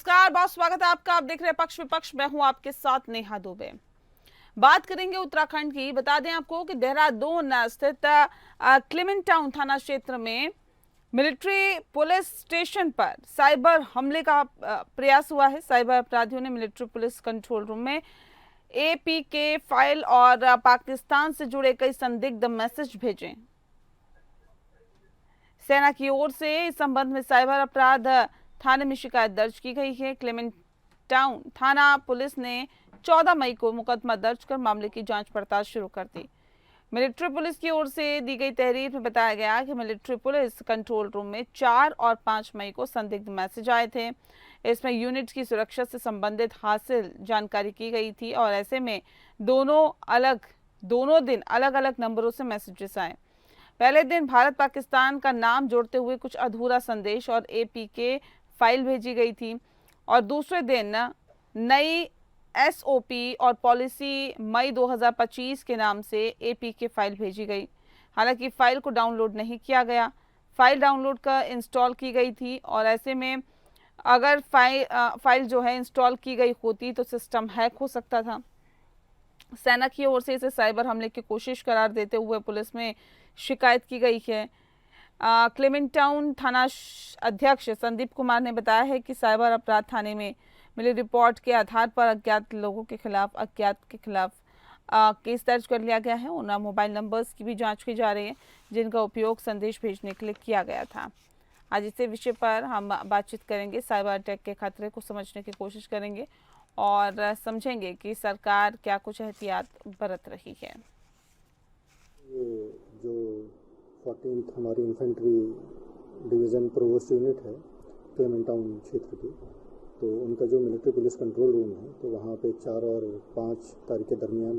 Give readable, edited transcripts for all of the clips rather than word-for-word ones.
नमस्कार, बहुत स्वागत है आपका। आप देख रहे हैं पक्ष विपक्ष। मैं हूं आपके साथ नेहा दुबे। बात करेंगे उत्तराखंड की। बता दें आपको कि देहरादून स्थित क्लेमेंट टाउन थाना क्षेत्र में मिलिट्री पुलिस स्टेशन पर साइबर हमले का प्रयास हुआ है। साइबर अपराधियों ने मिलिट्री पुलिस कंट्रोल रूम में एपीके फाइल और पाकिस्तान से जुड़े कई संदिग्ध मैसेज भेजे। सेना की ओर से इस संबंध में साइबर अपराध थाने में शिकायत दर्ज की गई है। क्लेमेंट टाउन थाना पुलिस ने 14 मई को मुकदमा दर्ज कर मामले की जांच पड़ताल शुरू कर दी। मिलिट्री पुलिस की ओर से दी गई तहरीर में बताया गया कि मिलिट्री पुलिस कंट्रोल रूम में 4 और 5 मई को संदिग्ध मैसेज आए थे। इसमें यूनिट की सुरक्षा से संबंधित हासिल जानकारी की गई थी और ऐसे में दोनों दिन अलग अलग नंबरों से मैसेजेस आए। पहले दिन भारत पाकिस्तान का नाम जोड़ते हुए कुछ अधूरा संदेश और एपीके फाइल भेजी गई थी और दूसरे दिन नई एसओपी और पॉलिसी मई 2025 के नाम से एपीके फाइल भेजी गई। हालांकि फाइल को डाउनलोड नहीं किया गया। फाइल डाउनलोड कर इंस्टॉल की गई थी और ऐसे में अगर फाइल जो है इंस्टॉल की गई होती तो सिस्टम हैक हो सकता था। सेना की ओर से इसे साइबर हमले की कोशिश करार देते हुए पुलिस में शिकायत की गई है। क्लेमेंट टाउन थाना अध्यक्ष संदीप कुमार ने बताया है कि साइबर अपराध थाने में मिली रिपोर्ट के आधार पर अज्ञात लोगों के खिलाफ केस दर्ज कर लिया गया है। उन मोबाइल नंबर्स की भी जांच की जा रही है जिनका उपयोग संदेश भेजने के लिए किया गया था। आज इसी विषय पर हम बातचीत करेंगे। साइबर अटैक के खतरे को समझने की कोशिश करेंगे और समझेंगे कि सरकार क्या कुछ एहतियात बरत रही है। ये जो 14th हमारी इन्फेंट्री डिवीज़न प्रोवोस्ट यूनिट है क्लेमेंट टाउन क्षेत्र की, तो उनका जो मिलिट्री पुलिस कंट्रोल रूम है, तो वहाँ पे 4 और 5 तारीख के दरमियान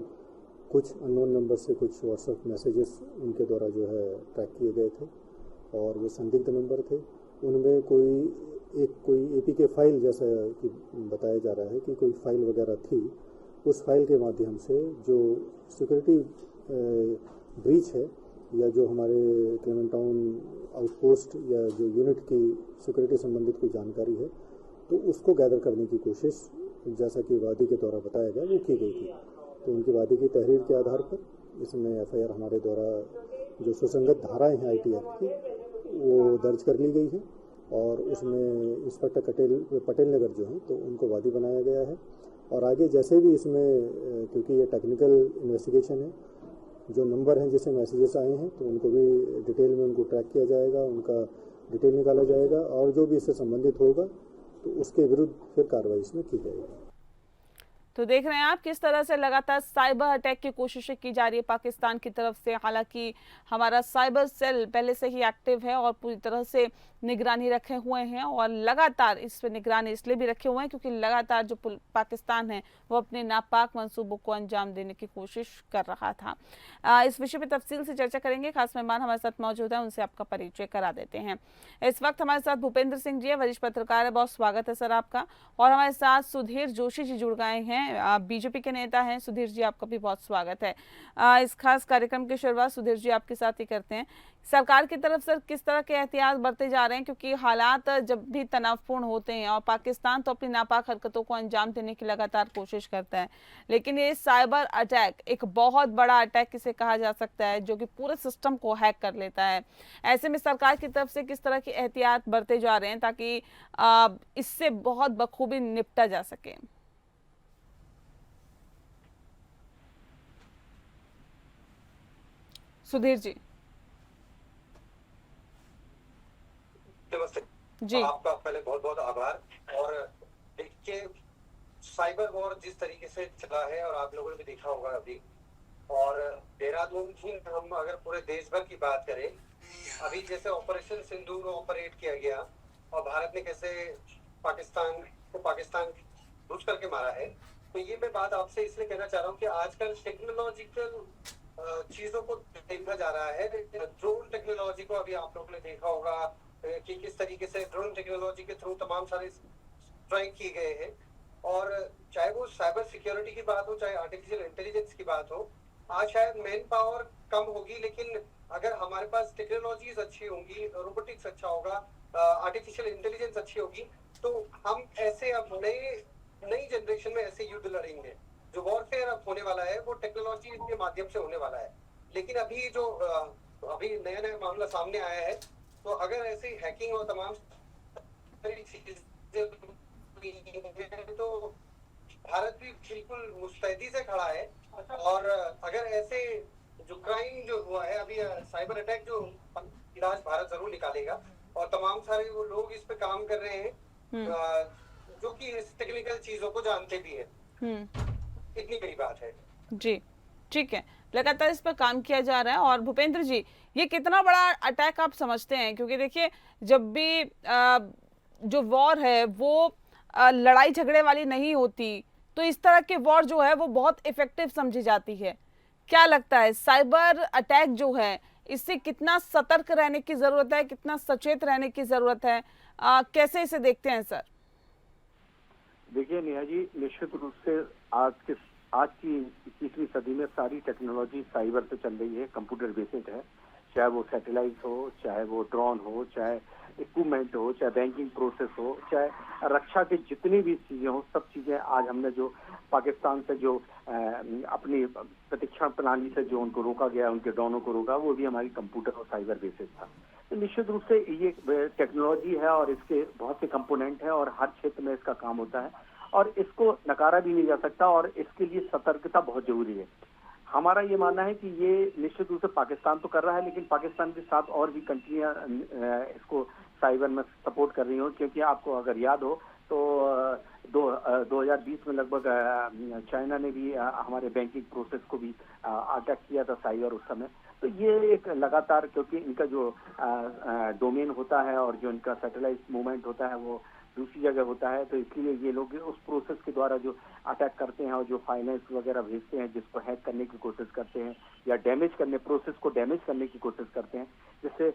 कुछ अननोन नंबर से कुछ व्हाट्सएप मैसेजेस उनके द्वारा जो है ट्रैक किए गए थे और वो संदिग्ध नंबर थे। उनमें कोई एपीके फाइल जैसा कि बताया जा रहा है कि कोई फाइल वगैरह थी। उस फाइल के माध्यम से जो सिक्योरिटी ब्रीच है या जो हमारे क्लेमेंट टाउन आउटपोस्ट या जो यूनिट की सिक्योरिटी संबंधित कोई जानकारी है, तो उसको गैदर करने की कोशिश जैसा कि वादी के द्वारा बताया गया वो की गई थी। तो उनकी वादी की तहरीर के आधार पर इसमें एफआईआर हमारे द्वारा जो सुसंगत धाराएं हैं आईटीएफ की वो दर्ज कर ली गई है और उसमें इंस्पेक्टर पटेल नगर जो हैं तो उनको वादी बनाया गया है। और आगे जैसे भी इसमें क्योंकि ये टेक्निकल इन्वेस्टिगेशन है, जो नंबर हैं जिससे मैसेजेस आए हैं तो उनको भी डिटेल में उनको ट्रैक किया जाएगा, उनका डिटेल निकाला जाएगा और जो भी इससे संबंधित होगा तो उसके विरुद्ध फिर कार्रवाई इसमें की जाएगी। तो देख रहे हैं आप किस तरह से लगातार साइबर अटैक की कोशिशें की जा रही है पाकिस्तान की तरफ से। हालांकि हमारा साइबर सेल पहले से ही एक्टिव है और पूरी तरह से निगरानी रखे हुए हैं और लगातार इस पर निगरानी इसलिए भी रखे हुए हैं क्योंकि लगातार जो पाकिस्तान है वो अपने नापाक मंसूबों को अंजाम देने की कोशिश कर रहा था। इस विषय पर तफसील से चर्चा करेंगे। खास मेहमान हमारे साथ मौजूद है, उनसे आपका परिचय करा देते हैं। इस वक्त हमारे साथ भूपेंद्र सिंह जी है, वरिष्ठ पत्रकार है। बहुत स्वागत है सर आपका। और हमारे साथ सुधीर जोशी जी जुड़ गए हैं, बीजेपी के नेता हैं। सुधीर जी आपका भी बहुत स्वागत है। इस खास कार्यक्रम की शुरुआत सुधीर जी आपके साथ ही करते हैं। सरकार की तरफ से किस तरह के एहतियात बरते जा रहे हैं, क्योंकि हालात जब भी तनावपूर्ण होते हैं और पाकिस्तान तो अपनी नापाक हरकतों को अंजाम देने की लगातार कोशिश करता है, लेकिन ये साइबर अटैक एक बहुत बड़ा अटैक इसे कहा जा सकता है जो कि पूरे सिस्टम को हैक कर लेता है। ऐसे में सरकार की तरफ से किस तरह की एहतियात बरते जा रहे हैं ताकि इससे बहुत बखूबी निपटा जा सके? सुधीर जी। नमस्ते जी। आपका पहले बहुत बहुत आभार। और देखिए साइबर वॉर जिस तरीके से चला है और आप लोगों ने भी देखा होगा अभी, और देहरादून की हम अगर पूरे देश भर की बात करें, अभी जैसे ऑपरेशन सिंदूर ऑपरेट किया गया और भारत ने कैसे पाकिस्तान घुस करके मारा है, तो ये मैं बात आपसे इसलिए कहना चाह रहा हूँ कि आजकल टेक्नोलॉजिकल चीजों को देखा जा रहा है। ड्रोन टेक्नोलॉजी को अभी आप लोगों ने देखा होगा कि किस तरीके से ड्रोन टेक्नोलॉजी के थ्रू तमाम सारे स्ट्राइक किए गए हैं। और चाहे वो साइबर सिक्योरिटी की बात हो, चाहे आर्टिफिशियल इंटेलिजेंस की बात हो, आज शायद मैन पावर कम होगी, लेकिन अगर हमारे पास टेक्नोलॉजीज अच्छी होंगी, रोबोटिक्स अच्छा होगा, आर्टिफिशियल इंटेलिजेंस अच्छी होगी, तो हम ऐसे अब नई जनरेशन में ऐसे युद्ध लड़ेंगे। जो वॉरफेयर अब होने वाला है वो टेक्नोलॉजी के माध्यम से होने वाला है। लेकिन अभी जो अभी नया नया मामला सामने आया है, तो अगर ऐसे हैकिंग और तमाम सारी चीजें तो भारत भी बिल्कुल मुस्तैदी से खड़ा है। और अगर ऐसे जो क्राइम जो हुआ है अभी, साइबर अटैक जो इलाज भारत जरूर निकालेगा। और तमाम सारे वो लोग इस पे काम कर रहे हैं जो कि इस टेक्निकल चीजों को जानते भी हैं। इतनी बड़ी बात है जी, ठीक है। लगातार इस पर काम किया जा रहा है। और भूपेंद्र जी, ये कितना बड़ा अटैक आप समझते हैं? क्योंकि देखिए, जब भी जो वॉर है वो लड़ाई झगड़े वाली नहीं होती, तो इस तरह के वॉर जो है वो बहुत इफेक्टिव समझी जाती है। क्या लगता है, साइबर अटैक जो है इससे कितना सतर्क रहने की जरूरत है, कितना सचेत रहने की जरूरत है? कैसे इसे देखते हैं सर? देखिए नेहा जी, निश्चित रूप से आज की 21वीं सदी में सारी टेक्नोलॉजी साइबर पे चल रही है, कंप्यूटर बेस्ड है। चाहे वो सैटेलाइट हो, चाहे वो ड्रोन हो, चाहे इक्विपमेंट हो, चाहे बैंकिंग प्रोसेस हो, चाहे रक्षा की जितनी भी चीजें हो, सब चीजें आज हमने जो पाकिस्तान से जो अपनी प्रशिक्षण प्रणाली से जो उनको रोका गया, उनके ड्रोनों को रोका, वो भी हमारी कंप्यूटर और साइबर बेस्ड था। तो निश्चित रूप से ये टेक्नोलॉजी है और इसके बहुत से कंपोनेंट हैं और हर क्षेत्र में इसका काम होता है और इसको नकारा भी नहीं जा सकता और इसके लिए सतर्कता बहुत जरूरी है। हमारा ये मानना है कि ये निश्चित रूप से पाकिस्तान तो कर रहा है, लेकिन पाकिस्तान के साथ और भी कंट्रियां इसको साइबर में सपोर्ट कर रही हो। क्योंकि आपको अगर याद हो तो 2020 में लगभग चाइना ने भी हमारे बैंकिंग प्रोसेस को भी अटैक किया था साइबर उस समय। तो ये एक लगातार, क्योंकि इनका जो डोमेन होता है और जो इनका सैटेलाइट मूवमेंट होता है वो दूसरी जगह होता है, तो इसलिए ये लोग उस प्रोसेस के द्वारा जो अटैक करते हैं और जो फाइनेंस वगैरह भेजते हैं, जिसको हैक करने की कोशिश करते हैं या डैमेज करने, प्रोसेस को डैमेज करने की कोशिश करते हैं, जिससे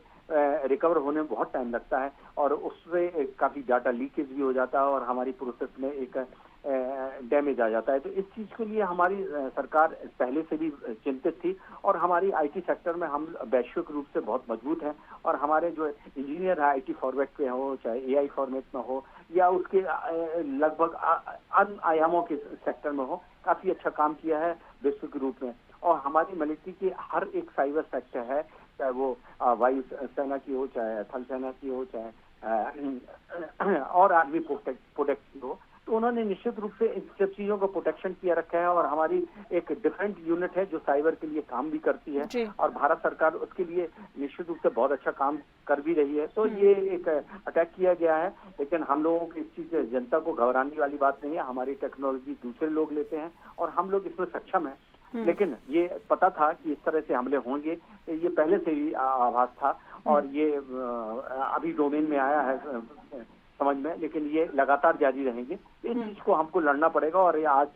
रिकवर होने में बहुत टाइम लगता है और उससे काफी डाटा लीकेज भी हो जाता है और हमारी प्रोसेस में एक डैमेज आ जाता है। तो इस चीज के लिए हमारी सरकार पहले से भी चिंतित थी और हमारी आईटी सेक्टर में हम वैश्विक रूप से बहुत मजबूत हैं और हमारे जो इंजीनियर है आईटी फॉर्मेट पे हो, चाहे एआई फॉर्मेट में हो या उसके लगभग अन्य आयामों के सेक्टर में हो, काफी अच्छा काम किया है वैश्विक रूप में। और हमारी मिलिट्री की हर एक साइबर सेक्टर है, चाहे वो वायु सेना की हो, चाहे थल सेना की हो, चाहे और आर्मी प्रोटेक्ट हो, तो उन्होंने निश्चित रूप से इन सब चीजों को प्रोटेक्शन किया रखा है। और हमारी एक डिफरेंट यूनिट है जो साइबर के लिए काम भी करती है और भारत सरकार उसके लिए निश्चित रूप से बहुत अच्छा काम कर भी रही है। तो ये एक अटैक किया गया है, लेकिन हम लोगों की इस चीज से जनता को घबराने वाली बात नहीं है। हमारी टेक्नोलॉजी दूसरे लोग लेते हैं और हम लोग इसमें सक्षम है। लेकिन ये पता था कि इस तरह से हमले होंगे, ये पहले से ही आभास था और ये अभी डोमेन में आया है समझ में, लेकिन ये लगातार जारी रहेंगे। इस चीज को हमको लड़ना पड़ेगा और ये आज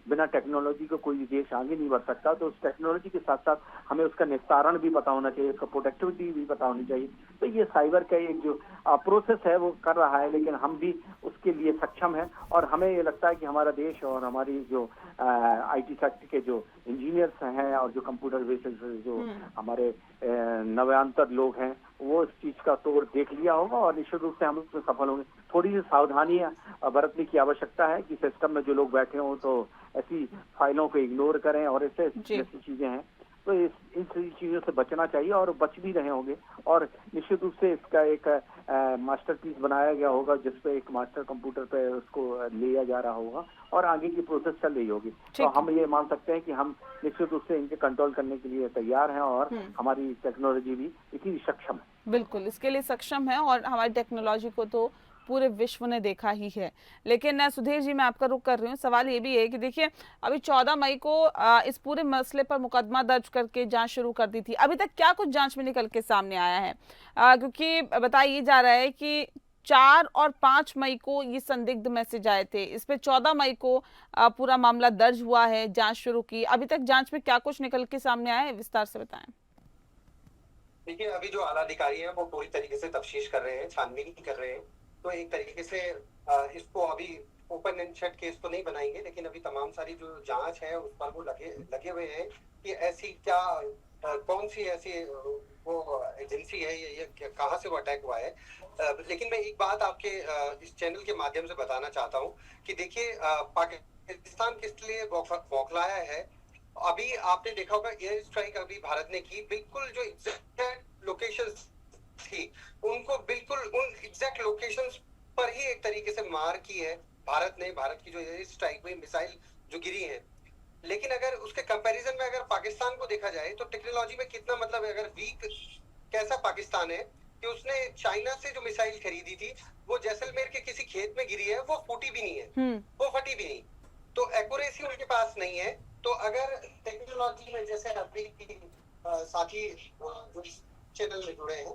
बिना टेक्नोलॉजी को कोई देश आगे नहीं बढ़ सकता। तो उस टेक्नोलॉजी के साथ साथ हमें उसका निस्तारण भी पता होना चाहिए, उसका प्रोडक्टिविटी भी पता होनी चाहिए। तो ये साइबर का एक जो प्रोसेस है वो कर रहा है, लेकिन हम भी उसके लिए सक्षम है और हमें ये लगता है कि हमारा देश और हमारी जो आईटी सेक्टर के जो इंजीनियर्स हैं और जो कंप्यूटर बेस्ड जो हमारे नव्यांतर लोग हैं, वो इस चीज का तोड़ देख लिया होगा और निश्चित रूप से हम उसमें सफल होंगे। थोड़ी सी सावधानियां बरतने की आवश्यकता है कि सिस्टम में जो लोग बैठे हों तो ऐसी फाइलों को इग्नोर करें और ऐसे जैसी चीजें हैं, तो इन सभी चीजों से बचना चाहिए और बच भी रहे होंगे। और निश्चित रूप से इसका एक मास्टरपीस बनाया गया होगा जिसपे एक मास्टर कंप्यूटर पे उसको लिया जा रहा होगा और आगे की प्रोसेस चल रही होगी। तो हम ये मान सकते हैं कि हम निश्चित रूप से इनके कंट्रोल करने के लिए तैयार हैं और हमारी टेक्नोलॉजी भी इतनी सक्षम है। बिल्कुल, इसके लिए सक्षम है और हमारी टेक्नोलॉजी को तो पूरे विश्व ने देखा ही है। लेकिन सुधीर जी, मैं आपका रुख कर रही हूँ। सवाल ये भी है कि देखिए, अभी 14 मई को इस पूरे मसले पर मुकदमा दर्ज करके जांच शुरू कर दी थी। अभी तक क्या कुछ जांच में निकल के सामने आया है? क्योंकि बताया जा रहा है कि 4 और 5 मई को ये संदिग्ध मैसेज आए थे, इस पे 14 मई को पूरा मामला दर्ज हुआ है, जांच शुरू की। अभी तक जांच में क्या कुछ निकल के सामने आया है, विस्तार से बताएं। देखिए, अभी जो आला अधिकारी हैं वो पूरी तरीके से तफ्तीश कर रहे हैं, छानबीन कर रहे हैं। तो एक तरीके से इसको अभी ओपन एंड शट केस तो नहीं बनाएंगे, लेकिन अभी तमाम सारी जो जांच है उस पर वो लगे हुए हैं कि ऐसी क्या कौन सी ऐसी वो एजेंसी है ये कहाँ से वो अटैक हुआ है। लेकिन मैं एक बात आपके इस चैनल के माध्यम से बताना चाहता हूँ कि देखिए पाकिस्तान किस लिए बौखलाया है। अभी आपने देखा होगा एयर स्ट्राइक अभी भारत ने की, बिल्कुल जो एग्जैक्ट लोकेशंस थी उनको बिल्कुल उन एग्जैक्ट लोकेशंस पर ही एक तरीके से मार की है भारत ने। भारत की जो एयर स्ट्राइक हुई, मिसाइल जो गिरी है, लेकिन अगर उसके कंपैरिजन में अगर पाकिस्तान को देखा जाए तो टेक्नोलॉजी में कितना मतलब अगर वीक कैसा पाकिस्तान है कि उसने चाइना से जो मिसाइल खरीदी थी वो जैसलमेर के किसी खेत में गिरी है, वो फूटी भी नहीं है, वो फटी भी नहीं, तो एक्यूरेसी उनके पास नहीं है। तो अगर टेक्नोलॉजी में जैसे अभी साथी जो चैनल में जुड़े हैं,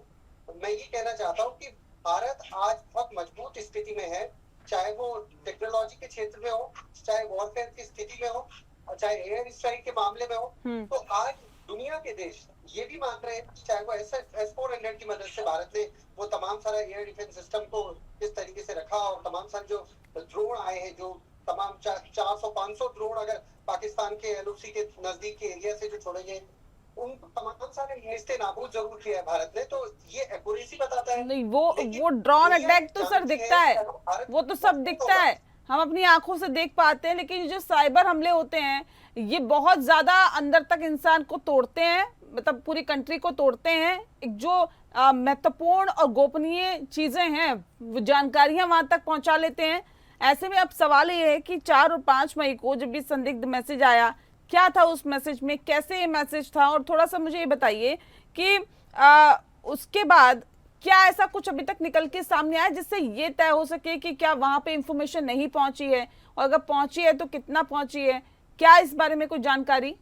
मैं ये कहना चाहता हूँ कि भारत आज बहुत मजबूत स्थिति में है, चाहे वो टेक्नोलॉजी के क्षेत्र में हो, चाहे वॉरफेयर की स्थिति में हो, और चाहे एयर स्ट्राइक के मामले में हो। तो आज दुनिया के देश ये भी मान रहे हैं कि चाहे वो S-400 की मदद से भारत ने वो तमाम सारा एयर डिफेंस सिस्टम को किस तरीके से रखा, और तमाम सारे जो ड्रोन आए हैं, जो तमाम 400-500 ड्रोन अगर पाकिस्तान के LOC के नजदीक के एरिया से जो छोड़े गए, उन तमाम सारे निस्ते नाबूद जरूर किया है भारत ने। तो ये एक्यूरेसी बताता है। नहीं, वो ड्रोन अटैक तो सर दिखता है, वो तो सब दिखता है, हम अपनी आंखों से देख पाते हैं, लेकिन जो साइबर हमले होते हैं ये बहुत ज्यादा अंदर तक इंसान को तोड़ते हैं, मतलब पूरी कंट्री को तोड़ते हैं। एक जो महत्वपूर्ण और गोपनीय चीजें हैं वो जानकारियां वहां तक पहुंचा लेते हैं। ऐसे में अब सवाल ये है कि 4 और 5 मई को जब भी संदिग्ध मैसेज आया, क्या था उस मैसेज में, कैसे ये मैसेज था, और थोड़ा सा मुझे ये बताइए कि उसके बाद क्या ऐसा कुछ अभी तक निकल के सामने आया जिससे ये तय हो सके कि क्या वहां पे इंफॉर्मेशन नहीं पहुंची है, और अगर पहुंची है तो कितना पहुंची है, क्या इस बारे में कोई जानकारी?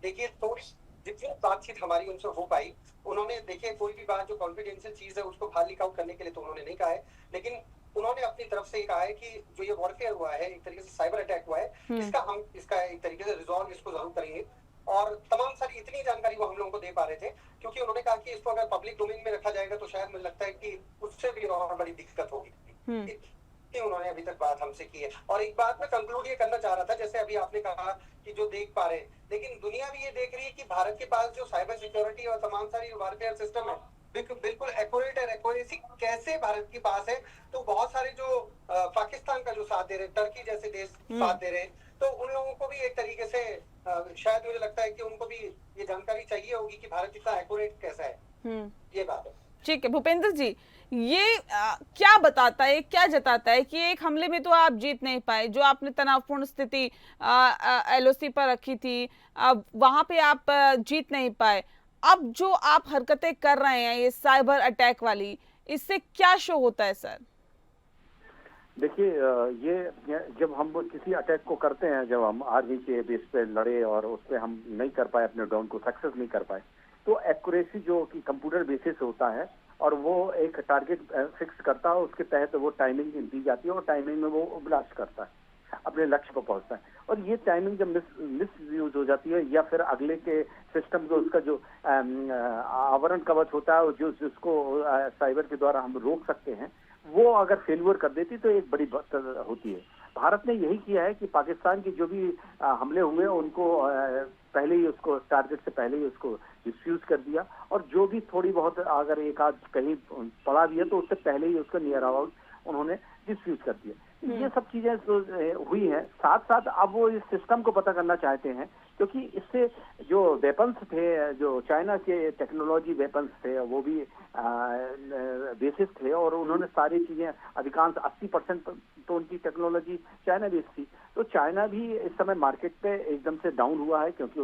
देखिए, थोड़ी जितनी बातचीत हमारी उनसे हो पाई, उन्होंने देखिए कोई भी बात जो कॉन्फिडेंशियल चीज है उसको बाहर लीक आउट करने के लिए तो उन्होंने नहीं कहा है, लेकिन उन्होंने अपनी तरफ से कहा है कि जो ये वॉरफेयर हुआ है, एक तरीके से साइबर अटैक हुआ है, इसका एक तरीके से रिजॉल्व इसको जरूर करेंगे। और तमाम सारी इतनी जानकारी वो हम लोगों को दे पा रहे थे, क्योंकि उन्होंने कहा कि इसको अगर पब्लिक डोमेन में रखा जाएगा तो शायद मुझे लगता है कि उससे भी और बड़ी दिक्कत होगी। उन्होंने अभी तक बात हमसे की है। और एक बात मैं कंक्लूड ये करना चाह रहा था, जैसे अभी आपने कहा कि जो देख पा रहे हैं, लेकिन दुनिया भी ये देख रही है कि भारत के पास जो साइबर सिक्योरिटी और तमाम सारी वॉरफेयर सिस्टम है बिल्कुल एक्यूरेट है। एक्यूरेसी कैसे भारत के पास है, तो बहुत सारे जो पाकिस्तान का जो साथ दे रहे, टर्की जैसे देश साथ दे रहे, तो उन लोगों को भी एक तरीके से शायद मुझे लगता है कि उनको भी ये जानकारी चाहिए होगी कि भारत इतना एक्यूरेट कैसा है। ये बात है। ठीक है भूपेंद्र जी, ये क्या बताता है, क्या जताता है कि एक हमले में तो आप जीत नहीं पाए, जो आपने तनावपूर्ण स्थिति LOC पर रखी थी, वहां पे आप जीत नहीं पाए। अब जो आप हरकतें कर रहे हैं ये साइबर अटैक वाली, इससे क्या शो होता है सर? देखिए, ये जब हम किसी अटैक को करते हैं, जब हम आर्मी के बेस पे लड़े और उस पर हम नहीं कर पाए, अपने ड्रोन को सक्सेस नहीं कर पाए, तो एक्यूरेसी जो कि कंप्यूटर बेसिस होता है और वो एक टारगेट फिक्स करता है, उसके तहत वो टाइमिंग दी जाती है और टाइमिंग में वो ब्लास्ट करता है, अपने लक्ष्य पर पहुंचता है। और ये टाइमिंग जब मिस यूज हो जाती है, या फिर अगले के सिस्टम को उसका जो आवरण कवच होता है जो जिसको साइबर के द्वारा हम रोक सकते हैं, वो अगर फेलियर कर देती तो एक बड़ी बात होती है। भारत ने यही किया है कि पाकिस्तान की जो भी हमले हुए उनको पहले ही उसको टारगेट से पहले ही उसको डिफ्यूज कर दिया, और जो भी थोड़ी बहुत अगर एक आध कहीं पड़ा भी है तो उससे पहले ही उसको नियर अबाउट उन्होंने डिफ्यूज कर दिया। ये सब चीजें हुई हैं। साथ साथ अब वो इस सिस्टम को पता करना चाहते हैं, क्योंकि इससे जो वेपन्स थे, जो चाइना के टेक्नोलॉजी वेपन्स थे, वो भी बेसिस थे, और उन्होंने सारी चीजें अधिकांश 80% तो उनकी टेक्नोलॉजी चाइना बेस्ड थी। तो चाइना भी इस समय मार्केट पे एकदम से डाउन हुआ है, क्योंकि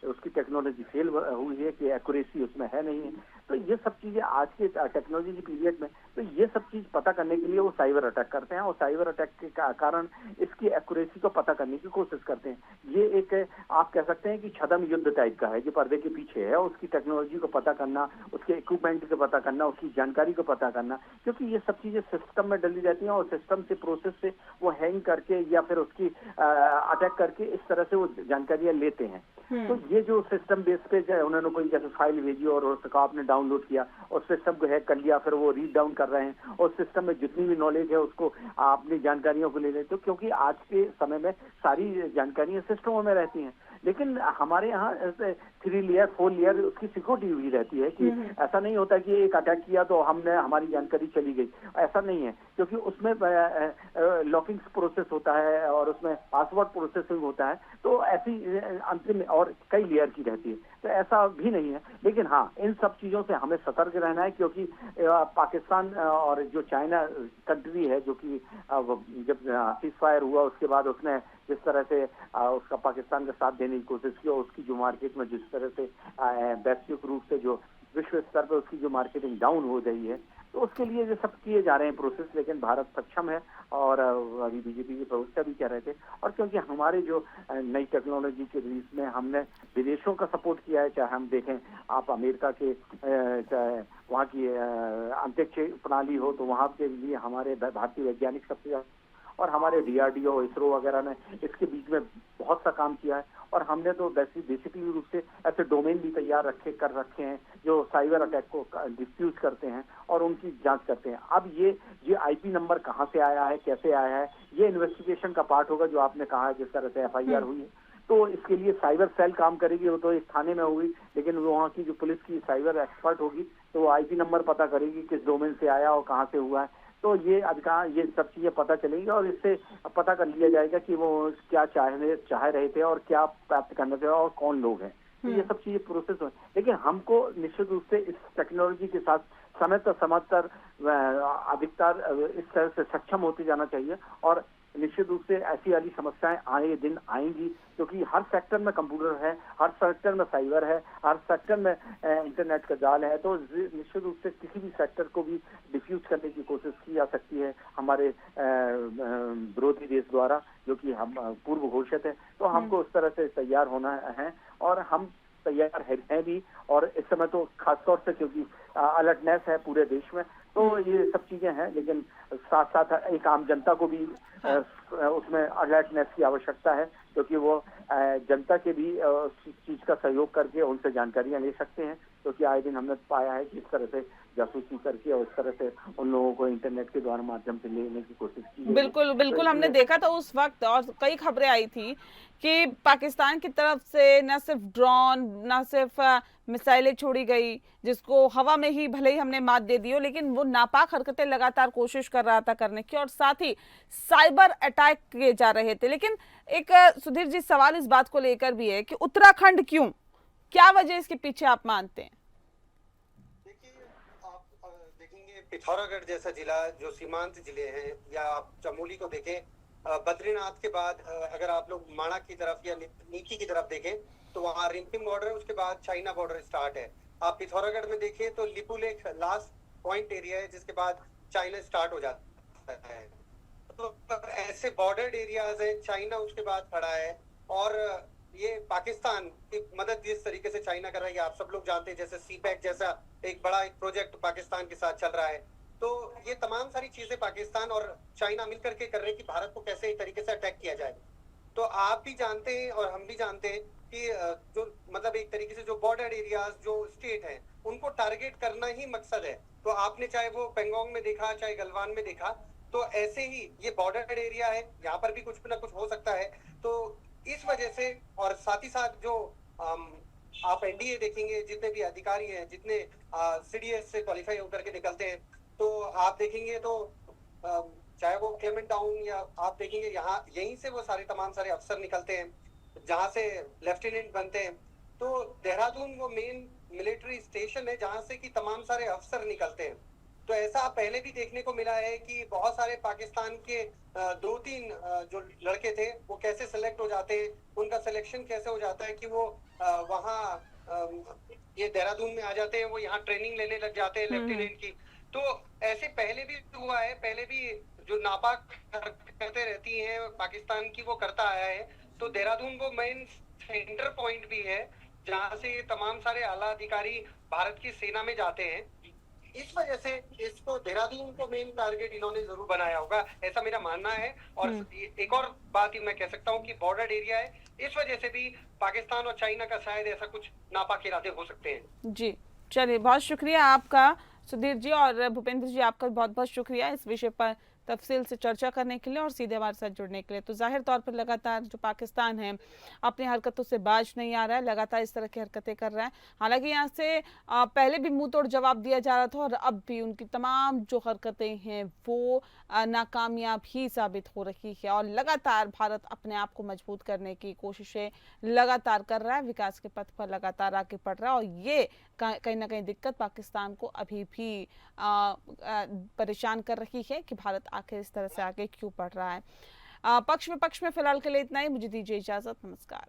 उसकी टेक्नोलॉजी फेल हुई है कि एक्यूरेसी उसमें है नहीं है। तो ये सब चीजें आज के टेक्नोलॉजी पीरियड में, तो ये सब चीज पता करने के लिए वो साइबर अटैक करते हैं, और साइबर अटैक के कारण इसकी एक्यूरेसी को पता करने की कोशिश करते हैं। ये एक आप कह सकते हैं कि छद्म युद्ध टाइप का है जो पर्दे के पीछे है, उसकी टेक्नोलॉजी को पता करना, उसके इक्विपमेंट को पता करना, उसकी जानकारी को पता करना, क्योंकि ये सब चीजें सिस्टम में डली जाती हैं और सिस्टम से प्रोसेस से वो हैंग करके या फिर उसकी अटैक करके इस तरह से वो जानकारियां लेते हैं। तो ये जो सिस्टम बेस पे उन्होंने कोई जैसे फाइल भेजी और उसका आपने डाउनलोड किया और सिस्टम को हैक कर लिया, फिर वो रीड डाउन कर रहे हैं और सिस्टम में जितनी भी नॉलेज है उसको अपनी जानकारियों को ले लेते हो, क्योंकि आज के समय में सारी जानकारियां सिस्टमों में रहती हैं। लेकिन हमारे यहाँ 3 लेयर 4 लेयर उसकी सिक्योरिटी हुई रहती है कि ऐसा नहीं होता कि एक अटैक किया तो हमने हमारी जानकारी चली गई, ऐसा नहीं है, क्योंकि उसमें लॉकिंग प्रोसेस होता है और उसमें पासवर्ड प्रोसेसिंग होता है, तो ऐसी अंतिम और कई लेयर की रहती है, तो ऐसा भी नहीं है। लेकिन हाँ, इन सब चीजों से हमें सतर्क रहना है, क्योंकि पाकिस्तान और जो चाइना कंट्री है, जो कि जब सीज फायर हुआ उसके बाद उसने जिस तरह से उसका पाकिस्तान का साथ देने की कोशिश की और उसकी जो मार्केट में जिस तरह से वैश्विक रूप से जो विश्व स्तर पर उसकी जो मार्केटिंग डाउन हो रही है, तो उसके लिए ये सब किए जा रहे हैं प्रोसेस। लेकिन भारत सक्षम है, और अभी बीजेपी के प्रवक्ता भी कह रहे थे, और क्योंकि हमारे जो नई टेक्नोलॉजी के रिलीज में हमने विदेशों का सपोर्ट किया है, चाहे हम देखें आप अमेरिका के वहाँ की अंतरिक्ष प्रणाली हो, तो वहाँ के लिए हमारे भारतीय वैज्ञानिक सबसे ज्यादा, और हमारे DRDO इसरो वगैरह ने इसके बीच में बहुत सा काम किया है, और हमने तो बेसिकली रूप से ऐसे डोमेन भी तैयार कर रखे हैं जो साइबर अटैक को डिफ्यूज करते हैं और उनकी जांच करते हैं। अब ये IP नंबर कहाँ से आया है, कैसे आया है, ये इन्वेस्टिगेशन का पार्ट होगा, जो आपने कहा है जिस तरह से FIR हुई है, तो इसके लिए साइबर सेल काम करेगी। वो तो एक थाने में होगी, लेकिन वहाँ की जो पुलिस की साइबर एक्सपर्ट होगी, तो वो IP नंबर पता करेगी किस डोमेन से आया और कहाँ से हुआ है, तो ये ये सब चीजें पता चलेंगी, और इससे पता कर लिया जाएगा कि वो क्या चाह रहे थे और क्या प्राप्त करना थे और कौन लोग हैं। तो ये सब चीजें प्रोसेस हो, लेकिन हमको निश्चित रूप से इस टेक्नोलॉजी के साथ समय तर अधिकतर इस तरह से सक्षम होते जाना चाहिए, और निश्चित रूप से ऐसी वाली समस्याएं आए दिन आएंगी, क्योंकि हर सेक्टर में कंप्यूटर है, हर सेक्टर में साइबर है, हर सेक्टर में इंटरनेट का जाल है, तो निश्चित रूप से किसी भी सेक्टर को भी डिफ्यूज करने की कोशिश की जा सकती है हमारे विरोधी देश द्वारा, जो कि हम पूर्व घोषित है। तो हमको उस तरह से तैयार होना है, और हम तैयार हैं भी, और इस समय तो खासतौर से क्योंकि अलर्टनेस है पूरे देश में, तो ये सब चीजें हैं, लेकिन साथ साथ एक आम जनता को भी उसमें अलर्टनेस की आवश्यकता है, क्योंकि वो जनता के भी चीज का सहयोग करके उनसे जानकारियां ले सकते हैं, क्योंकि आए दिन हमने पाया है कि इस तरह से जासूसी करके और इस तरह से उन लोगों को इंटरनेट के द्वारा माध्यम से लेने की कोशिश की। बिल्कुल बिल्कुल, तो हमने देखा था उस वक्त, और कई खबरें आई थी कि पाकिस्तान की तरफ से न सिर्फ ड्रोन, न सिर्फ मिसाइलें छोड़ी गई, जिसको हवा में ही भले ही हमने मात दे दी हो, लेकिन वो नापाक हरकतें लगातार कोशिश कर रहा था करने की, और साथ ही साइबर अटैक किए जा रहे थे। लेकिन एक सुधीर जी, सवाल इस बात को लेकर भी है कि उत्तराखंड क्यों, क्या वजह इसके पीछे आप मानते हैं? पिथौरागढ़ जैसा जिला जो सीमांत जिले हैं, या आप चमोली को देखें, बद्रीनाथ के बाद अगर आप लोग माणा की तरफ या नीति की तरफ देखें, तो वहाँ रिम्पिंग बॉर्डर है, उसके बाद चाइना बॉर्डर स्टार्ट है। आप पिथौरागढ़ में देखें तो लिपुलेख लास्ट पॉइंट एरिया है, जिसके बाद चाइना स्टार्ट हो जाता है। तो ऐसे बॉर्डर्ड एरियाज है, चाइना उसके बाद खड़ा है, और ये पाकिस्तान की मदद जिस तरीके से चाइना कर रहा है, आप सब लोग जानते हैं, जैसे CPEC जैसा एक बड़ा एक प्रोजेक्ट पाकिस्तान के साथ चल रहा है। तो ये तमाम सारी चीजें पाकिस्तान और चाइना मिलकर के कर रहे हैं कि भारत को कैसे एक तरीके से अटैक किया जाए। तो आप भी जानते हैं और हम भी जानते हैं कि जो मतलब एक तरीके से जो बॉर्डर एरियाज जो स्टेट है, उनको टारगेट करना ही मकसद है। तो आपने चाहे वो पेंगोंग में देखा, चाहे गलवान में देखा, तो ऐसे ही ये बॉर्डर एरिया है, यहाँ पर भी कुछ ना कुछ हो सकता है। तो इस वजह से, और साथ ही साथ जो आप NDA देखेंगे, जितने भी अधिकारी हैं, जितने CDS से क्वालिफाई होकर के निकलते हैं, तो आप देखेंगे तो चाहे वो क्लेमेंट टाउन, या आप देखेंगे यहाँ यहीं से वो सारे तमाम सारे अफसर निकलते हैं, जहाँ से लेफ्टिनेंट बनते हैं। तो देहरादून वो मेन मिलिट्री स्टेशन है जहाँ से कि तमाम सारे अफसर निकलते हैं। तो ऐसा पहले भी देखने को मिला है कि बहुत सारे पाकिस्तान के 2-3 जो लड़के थे, वो कैसे सिलेक्ट हो जाते हैं, उनका सिलेक्शन कैसे हो जाता है कि वो वहाँ ये देहरादून में आ जाते हैं, वो यहाँ ट्रेनिंग लेने लग जाते हैं लेफ्टिनेंट की। तो ऐसे पहले भी हुआ है, पहले भी जो नापाक करते रहती हैं पाकिस्तान की, वो करता आया है। तो देहरादून वो मेन सेंटर पॉइंट भी है, जहाँ से तमाम सारे आला अधिकारी भारत की सेना में जाते हैं। इस वजह से इसको देहरादून को मेन टारगेट इन्होंने जरूर बनाया होगा, ऐसा मेरा मानना है। और एक और बात ही मैं कह सकता हूँ कि बॉर्डर एरिया है, इस वजह से भी पाकिस्तान और चाइना का शायद ऐसा कुछ नापाक इरादे हो सकते हैं। जी चलिए, बहुत शुक्रिया आपका सुधीर जी, और भूपेंद्र जी आपका बहुत बहुत शुक्रिया इस विषय पर तफसील से चर्चा करने के लिए और सीधे हमारे साथ जुड़ने के लिए। तो जाहिर तौर पर लगातार जो पाकिस्तान है अपनी हरकतों से बाज नहीं आ रहा है, लगातार इस तरह की हरकतें कर रहा है। हालांकि यहाँ से पहले भी मुंह तोड़ जवाब दिया जा रहा था और अब भी उनकी तमाम जो हरकतें हैं वो नाकामयाब ही साबित हो रही है और लगातार भारत अपने आप को मजबूत करने की कोशिशें लगातार कर रहा है, विकास के पथ पर लगातार आगे बढ़ रहा है और ये कहीं ना कहीं दिक्कत पाकिस्तान को अभी भी परेशान कर रही है कि भारत आखिर इस तरह से आगे क्यों बढ़ रहा है। पक्ष में फिलहाल के लिए इतना ही। मुझे दीजिए इजाजत। नमस्कार।